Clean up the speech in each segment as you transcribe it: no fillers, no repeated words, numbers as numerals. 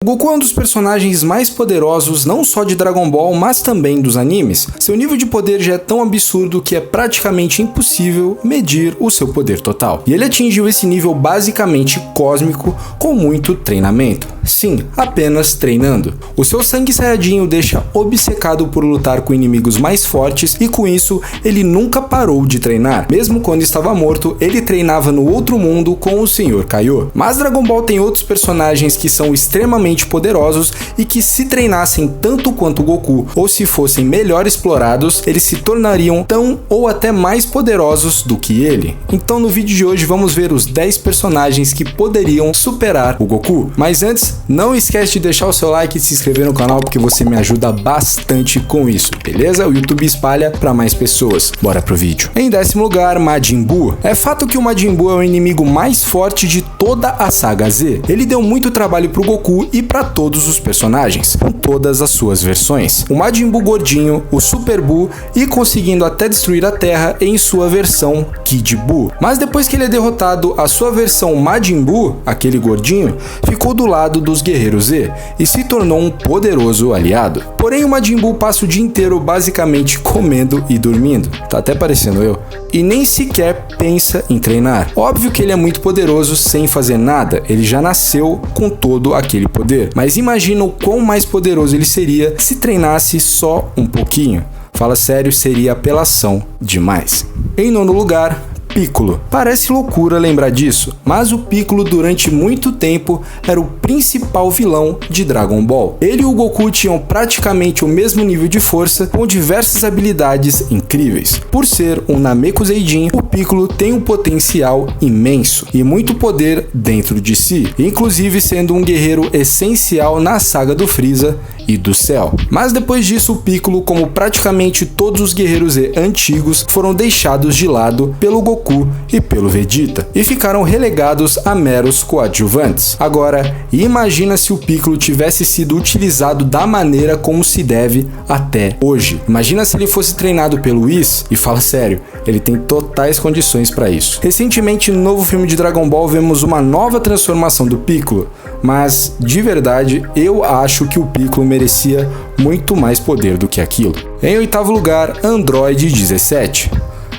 O Goku é um dos personagens mais poderosos não só de Dragon Ball, mas também dos animes. Seu nível de poder já é tão absurdo que é praticamente impossível medir o seu poder total. E ele atingiu esse nível basicamente cósmico com muito treinamento. Sim, apenas treinando. O seu sangue saiyajin o deixa obcecado por lutar com inimigos mais fortes e com isso ele nunca parou de treinar. Mesmo quando estava morto, ele treinava no outro mundo com o Sr. Kaiô. Mas Dragon Ball tem outros personagens que são extremamente poderosos e que, se treinassem tanto quanto Goku ou se fossem melhor explorados, eles se tornariam tão ou até mais poderosos do que ele. Então no vídeo de hoje vamos ver os 10 personagens que poderiam superar o Goku. Mas antes, não esquece de deixar o seu like e se inscrever no canal porque você me ajuda bastante com isso, beleza? O YouTube espalha para mais pessoas. Bora pro vídeo. Em 10º lugar, Majin Buu. É fato que o Majin Buu é o inimigo mais forte de toda a saga Z. Ele deu muito trabalho pro Goku e para todos os personagens, com todas as suas versões. O Majin Buu gordinho, o Super Buu e conseguindo até destruir a Terra em sua versão Kid Buu. Mas depois que ele é derrotado, a sua versão Majin Buu, aquele gordinho, ficou do lado dos Guerreiros Z e se tornou um poderoso aliado. Porém, o Majin Buu passa o dia inteiro basicamente comendo e dormindo, tá até parecendo eu, e nem sequer pensa em treinar. Óbvio que ele é muito poderoso sem fazer nada, ele já nasceu com todo aquele poder, mas imagina o quão mais poderoso ele seria se treinasse só um pouquinho. Fala sério, seria apelação demais. Em 9º lugar, Piccolo. Parece loucura lembrar disso, mas o Piccolo durante muito tempo era o principal vilão de Dragon Ball. Ele e o Goku tinham praticamente o mesmo nível de força, com diversas habilidades incríveis. Por ser um Namekuseidin, o Piccolo tem um potencial imenso e muito poder dentro de si, inclusive sendo um guerreiro essencial na saga do Freeza e do Cell. Mas depois disso, o Piccolo, como praticamente todos os guerreiros Z antigos, foram deixados de lado pelo Goku e pelo Vegeta e ficaram relegados a meros coadjuvantes. Agora, imagina se o Piccolo tivesse sido utilizado da maneira como se deve até hoje. Imagina se ele fosse treinado pelo Whis, e fala sério, ele tem totais condições para isso. Recentemente, no novo filme de Dragon Ball, vemos uma nova transformação do Piccolo, mas de verdade eu acho que o Piccolo merecia muito mais poder do que aquilo. Em 8º lugar, Android 17.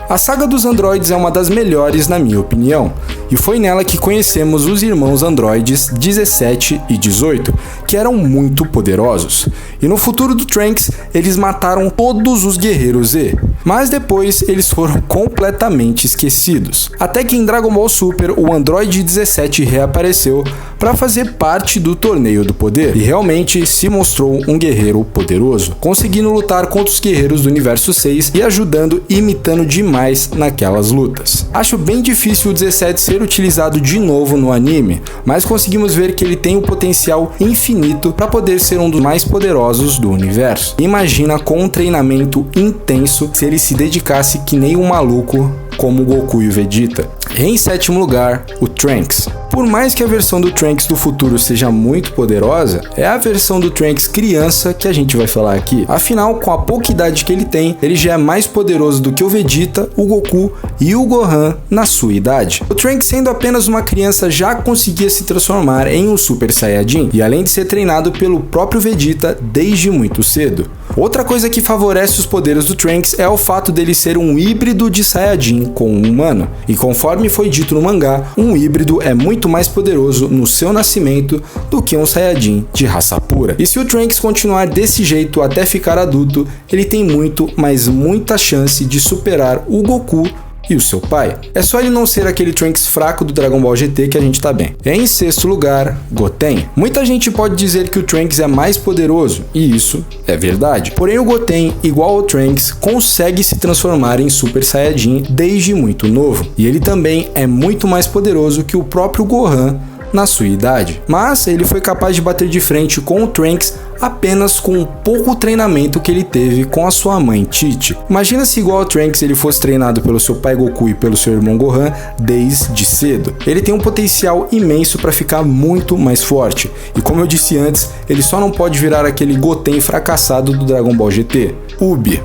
A saga dos androides é uma das melhores na minha opinião, e foi nela que conhecemos os irmãos androides 17 e 18, que eram muito poderosos. E no futuro do Trunks, eles mataram todos os guerreiros Z, mas depois eles foram completamente esquecidos. Até que em Dragon Ball Super, o Android 17 reapareceu para fazer parte do Torneio do Poder, e realmente se mostrou um guerreiro poderoso, conseguindo lutar contra os guerreiros do Universo 6 e ajudando e imitando demais naquelas lutas. Acho bem difícil o 17 ser utilizado de novo no anime, mas conseguimos ver que ele tem o potencial infinito para poder ser um dos mais poderosos do universo. Imagina com um treinamento intenso se ele se dedicasse que nem um maluco como o Goku e o Vegeta. Em 7º lugar, o Trunks. Por mais que a versão do Trunks do futuro seja muito poderosa, é a versão do Trunks criança que a gente vai falar aqui. Afinal, com a pouca idade que ele tem, ele já é mais poderoso do que o Vegeta, o Goku e o Gohan na sua idade. O Trunks, sendo apenas uma criança, já conseguia se transformar em um Super Saiyajin, e além de ser treinado pelo próprio Vegeta desde muito cedo. Outra coisa que favorece os poderes do Trunks é o fato dele ser um híbrido de Saiyajin com um humano, e conforme foi dito no mangá, um híbrido é muito mais poderoso no seu nascimento do que um Saiyajin de raça pura. E se o Trunks continuar desse jeito até ficar adulto, ele tem muito, mas muita chance de superar o Goku e o seu pai. É só ele não ser aquele Trunks fraco do Dragon Ball GT que a gente tá bem. Em 6º lugar, Goten. Muita gente pode dizer que o Trunks é mais poderoso, e isso é verdade. Porém, o Goten, igual ao Trunks, consegue se transformar em Super Saiyajin desde muito novo, e ele também é muito mais poderoso que o próprio Gohan na sua idade. Mas ele foi capaz de bater de frente com o Trunks apenas com o pouco treinamento que ele teve com a sua mãe Tite. Imagina se igual ao Trunks ele fosse treinado pelo seu pai Goku e pelo seu irmão Gohan desde cedo. Ele tem um potencial imenso para ficar muito mais forte, e como eu disse antes, ele só não pode virar aquele Goten fracassado do Dragon Ball GT. Ubi.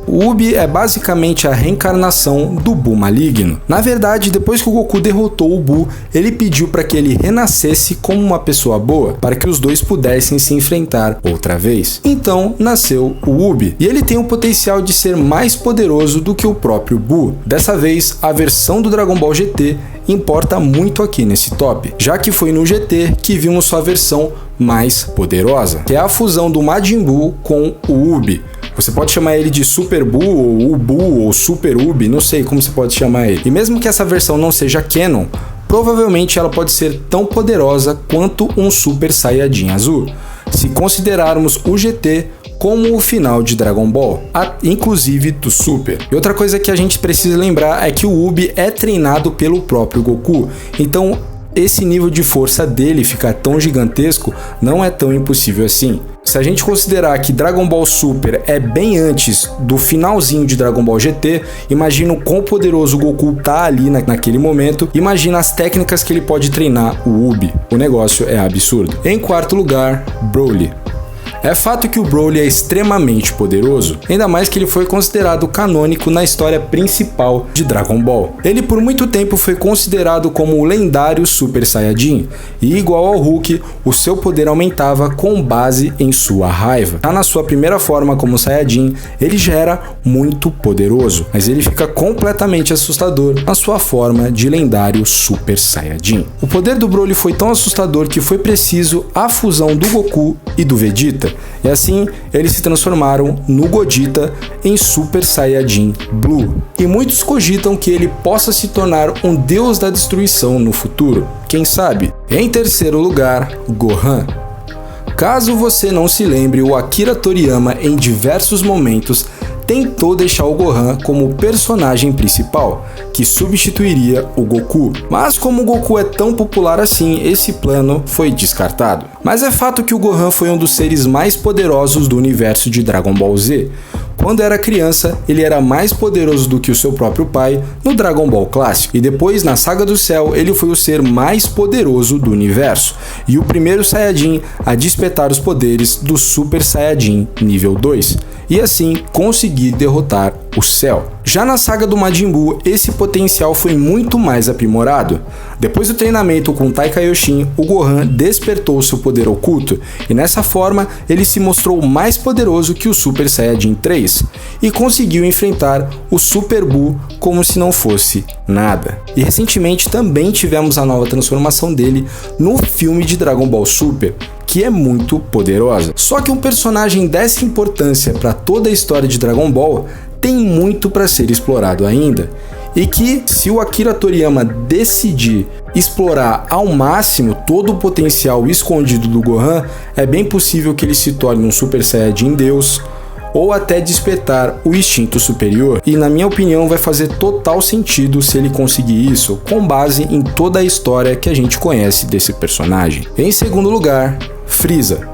O Ubi é basicamente a reencarnação do Buu maligno. Na verdade, depois que o Goku derrotou o Buu, ele pediu para que ele renascesse como uma pessoa boa, para que os dois pudessem se enfrentar outra vez. Então nasceu o Ubi, e ele tem o potencial de ser mais poderoso do que o próprio Buu. Dessa vez, a versão do Dragon Ball GT importa muito aqui nesse top, já que foi no GT que vimos sua versão mais poderosa, que é a fusão do Majin Buu com o Ubi. Você pode chamar ele de Super Buu, ou Buu, ou Super Ubi, não sei como você pode chamar ele. E mesmo que essa versão não seja canon, provavelmente ela pode ser tão poderosa quanto um Super Saiyajin azul, se considerarmos o GT como o final de Dragon Ball, inclusive do Super. E outra coisa que a gente precisa lembrar é que o Ubi é treinado pelo próprio Goku, então esse nível de força dele ficar tão gigantesco não é tão impossível assim. Se a gente considerar que Dragon Ball Super é bem antes do finalzinho de Dragon Ball GT, imagina o quão poderoso o Goku tá ali naquele momento, imagina as técnicas que ele pode treinar o Ubi. O negócio é absurdo. Em quarto lugar, Broly. É fato que o Broly é extremamente poderoso, ainda mais que ele foi considerado canônico na história principal de Dragon Ball. Ele por muito tempo foi considerado como o lendário Super Saiyajin, e igual ao Hulk, o seu poder aumentava com base em sua raiva. Já na sua primeira forma como Saiyajin, ele já era muito poderoso, mas ele fica completamente assustador na sua forma de lendário Super Saiyajin. O poder do Broly foi tão assustador que foi preciso a fusão do Goku e do Vegeta, e assim eles se transformaram no Gogeta em Super Saiyajin Blue. E muitos cogitam que ele possa se tornar um deus da destruição no futuro, quem sabe? Em terceiro lugar, Gohan. Caso você não se lembre, o Akira Toriyama em diversos momentos tentou deixar o Gohan como o personagem principal, que substituiria o Goku. Mas como o Goku é tão popular assim, esse plano foi descartado. Mas é fato que o Gohan foi um dos seres mais poderosos do universo de Dragon Ball Z. Quando era criança, ele era mais poderoso do que o seu próprio pai no Dragon Ball clássico, e depois na Saga do Céu ele foi o ser mais poderoso do universo, e o primeiro Saiyajin a despertar os poderes do Super Saiyajin nível 2, e assim conseguir derrotar o Cell. Já na saga do Majin Buu, esse potencial foi muito mais aprimorado. Depois do treinamento com Tai Kaioshin, o Gohan despertou seu poder oculto, e nessa forma ele se mostrou mais poderoso que o Super Saiyajin 3, e conseguiu enfrentar o Super Buu como se não fosse nada. E recentemente também tivemos a nova transformação dele no filme de Dragon Ball Super, que é muito poderosa. Só que um personagem dessa importância para toda a história de Dragon Ball tem muito para ser explorado ainda, e que se o Akira Toriyama decidir explorar ao máximo todo o potencial escondido do Gohan, é bem possível que ele se torne um Super Saiyajin Deus, ou até despertar o instinto superior, e na minha opinião vai fazer total sentido se ele conseguir isso, com base em toda a história que a gente conhece desse personagem. Em segundo lugar, Frieza.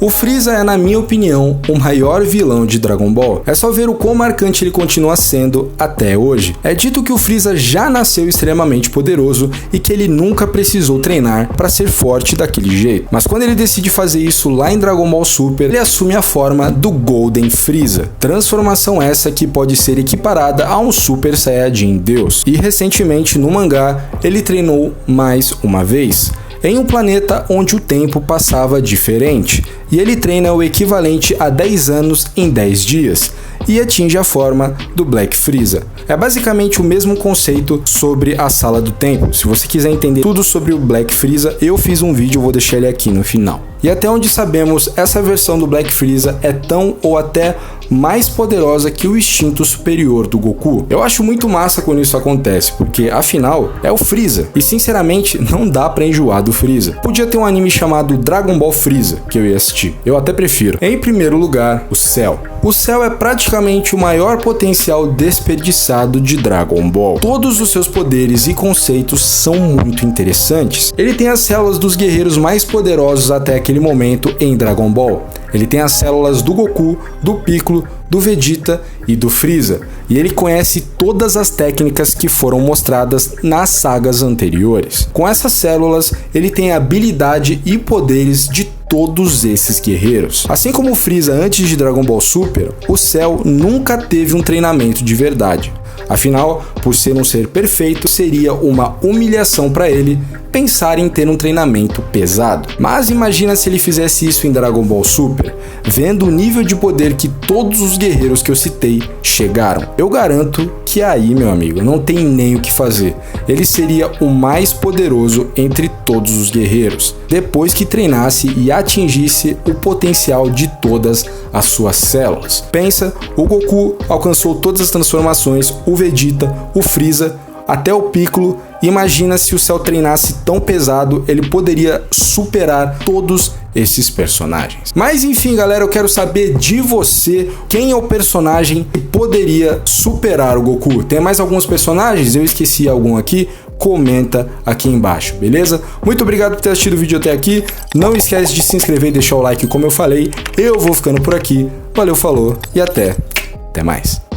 O Frieza é, na minha opinião, o maior vilão de Dragon Ball. É só ver o quão marcante ele continua sendo até hoje. É dito que o Frieza já nasceu extremamente poderoso e que ele nunca precisou treinar para ser forte daquele jeito. Mas quando ele decide fazer isso lá em Dragon Ball Super, ele assume a forma do Golden Frieza. Transformação essa que pode ser equiparada a um Super Saiyajin Deus. E recentemente no mangá, ele treinou mais uma vez, em um planeta onde o tempo passava diferente, e ele treina o equivalente a 10 anos em 10 dias, e atinge a forma do Black Frieza. É basicamente o mesmo conceito sobre a Sala do Tempo. Se você quiser entender tudo sobre o Black Frieza, eu fiz um vídeo, eu vou deixar ele aqui no final. E até onde sabemos, essa versão do Black Frieza é tão ou até mais poderosa que o instinto superior do Goku. Eu acho muito massa quando isso acontece, porque afinal é o Frieza, e sinceramente não dá pra enjoar do Frieza. Podia ter um anime chamado Dragon Ball Frieza, que eu ia assistir. Eu até prefiro. Em primeiro lugar, o Cell. O Cell é praticamente o maior potencial desperdiçado de Dragon Ball. Todos os seus poderes e conceitos são muito interessantes. Ele tem as células dos guerreiros mais poderosos até aquele momento em Dragon Ball. Ele tem as células do Goku, do Piccolo, do Vegeta e do Freeza, e ele conhece todas as técnicas que foram mostradas nas sagas anteriores. Com essas células, ele tem a habilidade e poderes de todos esses guerreiros. Assim como o Freeza antes de Dragon Ball Super, o Cell nunca teve um treinamento de verdade. Afinal, por ser um ser perfeito, seria uma humilhação para ele pensar em ter um treinamento pesado. Mas imagina se ele fizesse isso em Dragon Ball Super, vendo o nível de poder que todos os guerreiros que eu citei chegaram. Eu garanto que aí, meu amigo, não tem nem o que fazer. Ele seria o mais poderoso entre todos os guerreiros, depois que treinasse e atingisse o potencial de todas as suas células. Pensa, o Goku alcançou todas as transformações, o Vegeta, o Freeza, até o Piccolo. Imagina se o Cell treinasse tão pesado, ele poderia superar todos esses personagens. Mas enfim, galera, eu quero saber de você, quem é o personagem que poderia superar o Goku? Tem mais alguns personagens? Eu esqueci algum aqui? Comenta aqui embaixo, beleza? Muito obrigado por ter assistido o vídeo até aqui. Não esquece de se inscrever e deixar o like, como eu falei. Eu vou ficando por aqui. Valeu, falou e até mais.